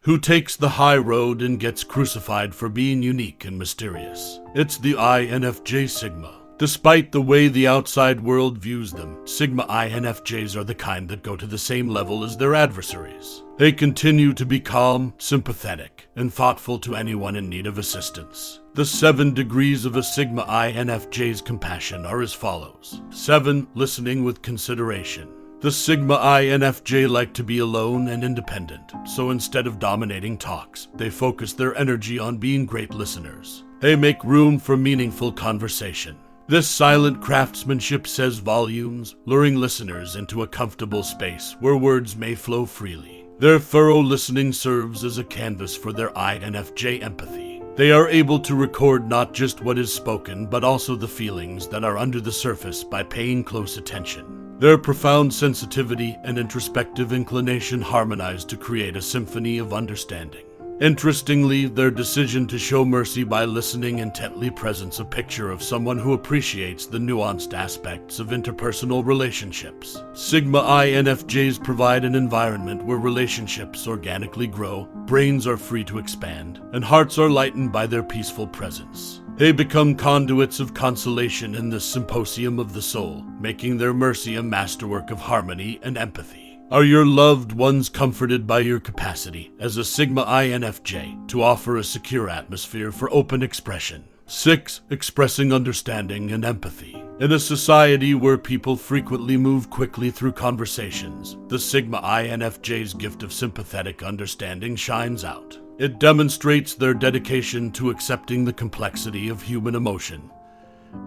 who takes the high road and gets crucified for being unique and mysterious. It's the INFJ Sigma. Despite the way the outside world views them, Sigma INFJs are the kind that go to the same level as their adversaries. They continue to be calm, sympathetic, and thoughtful to anyone in need of assistance. The 7 degrees of a Sigma INFJ's compassion are as follows. 7. Listening with consideration. The Sigma INFJ like to be alone and independent, so instead of dominating talks, they focus their energy on being great listeners. They make room for meaningful conversation. This silent craftsmanship says volumes, luring listeners into a comfortable space where words may flow freely. Their thorough listening serves as a canvas for their INFJ empathy. They are able to record not just what is spoken, but also the feelings that are under the surface by paying close attention. Their profound sensitivity and introspective inclination harmonize to create a symphony of understanding. Interestingly, their decision to show mercy by listening intently presents a picture of someone who appreciates the nuanced aspects of interpersonal relationships. Sigma INFJs provide an environment where relationships organically grow, brains are free to expand, and hearts are lightened by their peaceful presence. They become conduits of consolation in this symposium of the soul, making their mercy a masterwork of harmony and empathy. Are your loved ones comforted by your capacity as a Sigma INFJ to offer a secure atmosphere for open expression? 6. Expressing understanding and empathy. In a society where people frequently move quickly through conversations, the Sigma INFJ's gift of sympathetic understanding shines out. It demonstrates their dedication to accepting the complexity of human emotion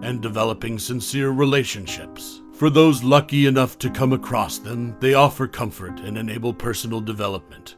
and developing sincere relationships. For those lucky enough to come across them, they offer comfort and enable personal development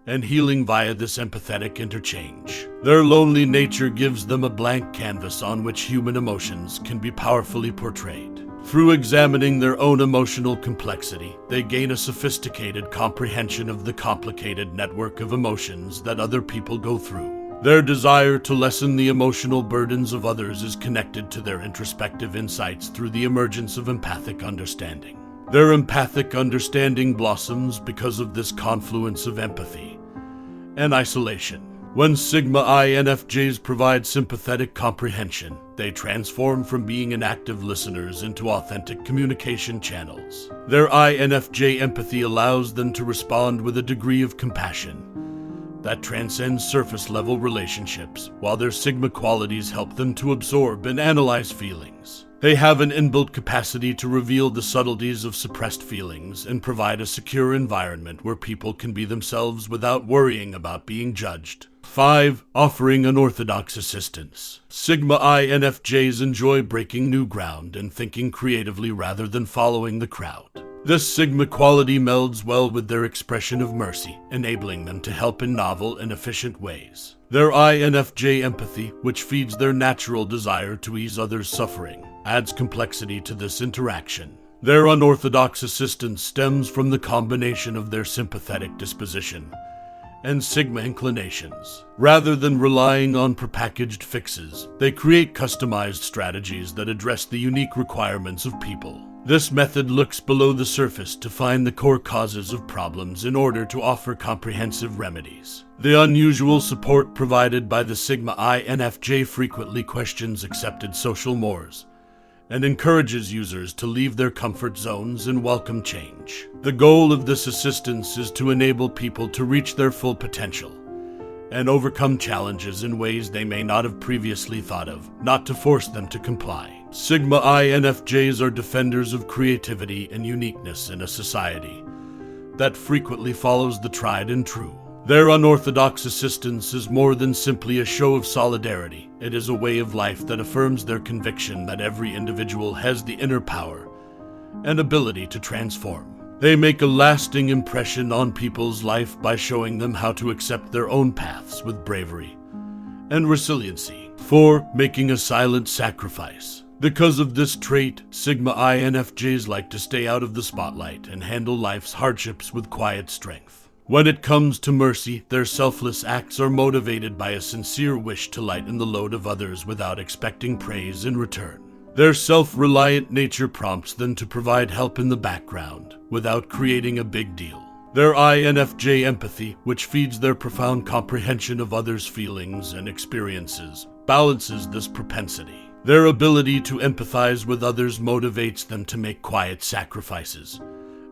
and healing via this empathetic interchange. Their lonely nature gives them a blank canvas on which human emotions can be powerfully portrayed. Through examining their own emotional complexity, they gain a sophisticated comprehension of the complicated network of emotions that other people go through. Their desire to lessen the emotional burdens of others is connected to their introspective insights through the emergence of empathic understanding. Their empathic understanding blossoms because of this confluence of empathy and isolation. When Sigma INFJs provide sympathetic comprehension, they transform from being inactive listeners into authentic communication channels. Their INFJ empathy allows them to respond with a degree of compassion that transcends surface-level relationships, while their Sigma qualities help them to absorb and analyze feelings. They have an inbuilt capacity to reveal the subtleties of suppressed feelings and provide a secure environment where people can be themselves without worrying about being judged. 5. Offering unorthodox assistance. Sigma INFJs enjoy breaking new ground and thinking creatively rather than following the crowd. This Sigma quality melds well with their expression of mercy, enabling them to help in novel and efficient ways. Their INFJ empathy, which feeds their natural desire to ease others' suffering, adds complexity to this interaction. Their unorthodox assistance stems from the combination of their sympathetic disposition and Sigma inclinations. Rather than relying on prepackaged fixes, they create customized strategies that address the unique requirements of people. This method looks below the surface to find the core causes of problems in order to offer comprehensive remedies. The unusual support provided by the Sigma INFJ frequently questions accepted social mores and encourages users to leave their comfort zones and welcome change. The goal of this assistance is to enable people to reach their full potential and overcome challenges in ways they may not have previously thought of, not to force them to comply. Sigma INFJs are defenders of creativity and uniqueness in a society that frequently follows the tried and true. Their unorthodox assistance is more than simply a show of solidarity. It is a way of life that affirms their conviction that every individual has the inner power and ability to transform. They make a lasting impression on people's life by showing them how to accept their own paths with bravery and resiliency. 4. Making a silent sacrifice. Because of this trait, Sigma INFJs like to stay out of the spotlight and handle life's hardships with quiet strength. When it comes to mercy, their selfless acts are motivated by a sincere wish to lighten the load of others without expecting praise in return. Their self-reliant nature prompts them to provide help in the background without creating a big deal. Their INFJ empathy, which feeds their profound comprehension of others' feelings and experiences, balances this propensity. Their ability to empathize with others motivates them to make quiet sacrifices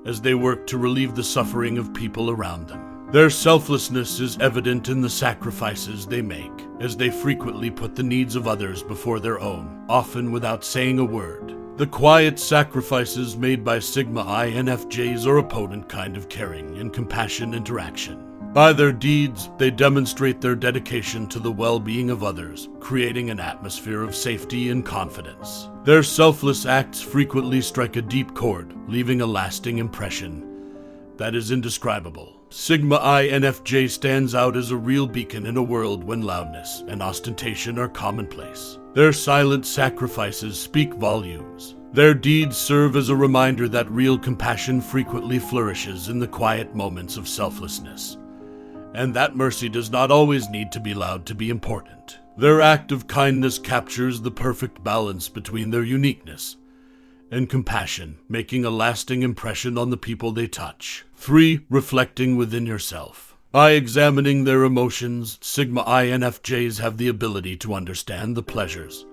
as they work to relieve the suffering of people around them. Their selflessness is evident in the sacrifices they make, as they frequently put the needs of others before their own, often without saying a word. The quiet sacrifices made by Sigma INFJs are a potent kind of caring and compassion interaction. By their deeds, they demonstrate their dedication to the well-being of others, creating an atmosphere of safety and confidence. Their selfless acts frequently strike a deep chord, leaving a lasting impression that is indescribable. Sigma INFJ stands out as a real beacon in a world when loudness and ostentation are commonplace. Their silent sacrifices speak volumes. Their deeds serve as a reminder that real compassion frequently flourishes in the quiet moments of selflessness, and that mercy does not always need to be loud to be important. Their act of kindness captures the perfect balance between their uniqueness and compassion, making a lasting impression on the people they touch. 3. Reflecting within yourself. By examining their emotions, Sigma INFJs have the ability to understand the pleasures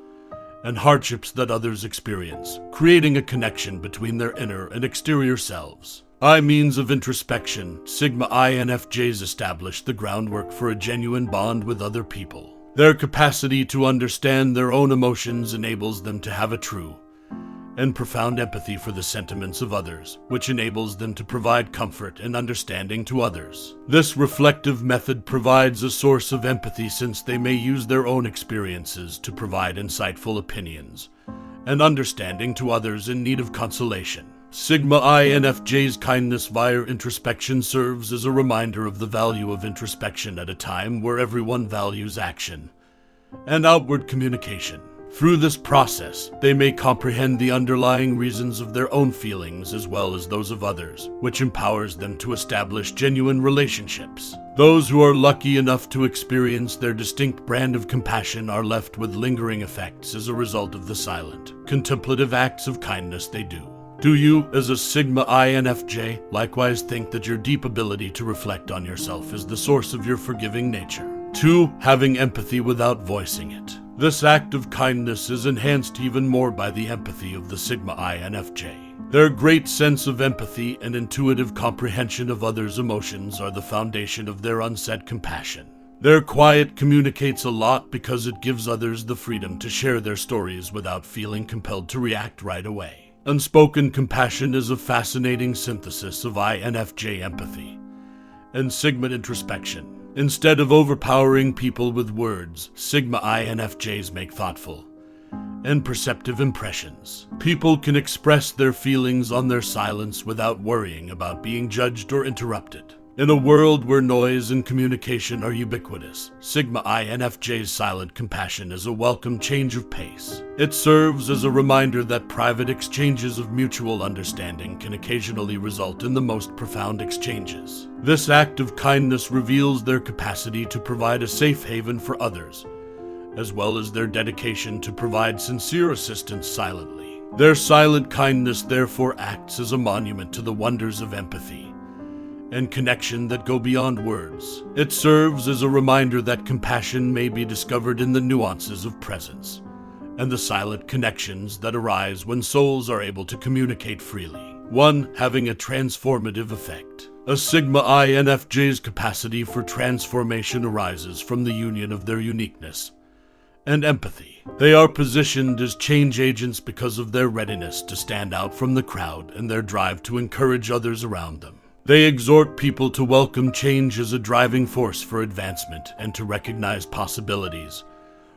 and hardships that others experience, creating a connection between their inner and exterior selves. By means of introspection, Sigma INFJs establish the groundwork for a genuine bond with other people. Their capacity to understand their own emotions enables them to have a true and profound empathy for the sentiments of others, which enables them to provide comfort and understanding to others. This reflective method provides a source of empathy since they may use their own experiences to provide insightful opinions and understanding to others in need of consolation. Sigma INFJ's kindness via introspection serves as a reminder of the value of introspection at a time where everyone values action and outward communication. Through this process, they may comprehend the underlying reasons of their own feelings as well as those of others, which empowers them to establish genuine relationships. Those who are lucky enough to experience their distinct brand of compassion are left with lingering effects as a result of the silent, contemplative acts of kindness they do. Do you, as a Sigma INFJ, likewise think that your deep ability to reflect on yourself is the source of your forgiving nature? 2. Having empathy without voicing it. This act of kindness is enhanced even more by the empathy of the Sigma INFJ. Their great sense of empathy and intuitive comprehension of others' emotions are the foundation of their unsaid compassion. Their quiet communicates a lot because it gives others the freedom to share their stories without feeling compelled to react right away. Unspoken compassion is a fascinating synthesis of INFJ empathy and Sigma introspection. Instead of overpowering people with words, Sigma INFJs make thoughtful and perceptive impressions. People can express their feelings on their silence without worrying about being judged or interrupted. In a world where noise and communication are ubiquitous, Sigma INFJ's silent compassion is a welcome change of pace. It serves as a reminder that private exchanges of mutual understanding can occasionally result in the most profound exchanges. This act of kindness reveals their capacity to provide a safe haven for others, as well as their dedication to provide sincere assistance silently. Their silent kindness therefore acts as a monument to the wonders of empathy and connection that go beyond words. It serves as a reminder that compassion may be discovered in the nuances of presence and the silent connections that arise when souls are able to communicate freely. 1. Having a transformative effect. A Sigma INFJ's capacity for transformation arises from the union of their uniqueness and empathy. They are positioned as change agents because of their readiness to stand out from the crowd and their drive to encourage others around them. They exhort people to welcome change as a driving force for advancement and to recognize possibilities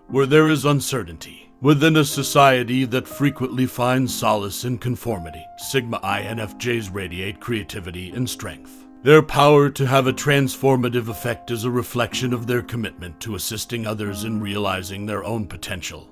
where there is uncertainty. Within a society that frequently finds solace in conformity, Sigma INFJs radiate creativity and strength. Their power to have a transformative effect is a reflection of their commitment to assisting others in realizing their own potential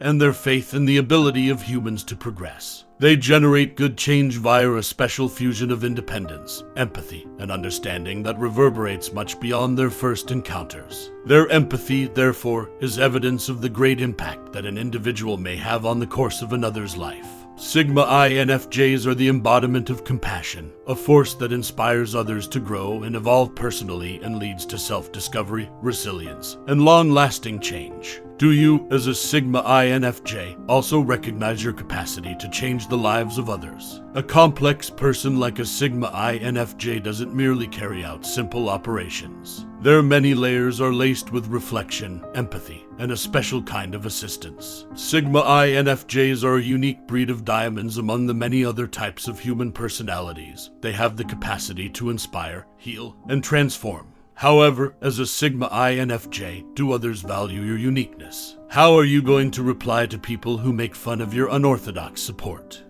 and their faith in the ability of humans to progress. They generate good change via a special fusion of independence, empathy, and understanding that reverberates much beyond their first encounters. Their empathy, therefore, is evidence of the great impact that an individual may have on the course of another's life. Sigma INFJs are the embodiment of compassion, a force that inspires others to grow and evolve personally and leads to self-discovery, resilience, and long-lasting change. Do you, as a Sigma INFJ, also recognize your capacity to change the lives of others? A complex person like a Sigma INFJ doesn't merely carry out simple operations. Their many layers are laced with reflection, empathy, and a special kind of assistance. Sigma INFJs are a unique breed of diamonds among the many other types of human personalities. They have the capacity to inspire, heal, and transform. However, as a Sigma INFJ, do others value your uniqueness? How are you going to reply to people who make fun of your unorthodox support?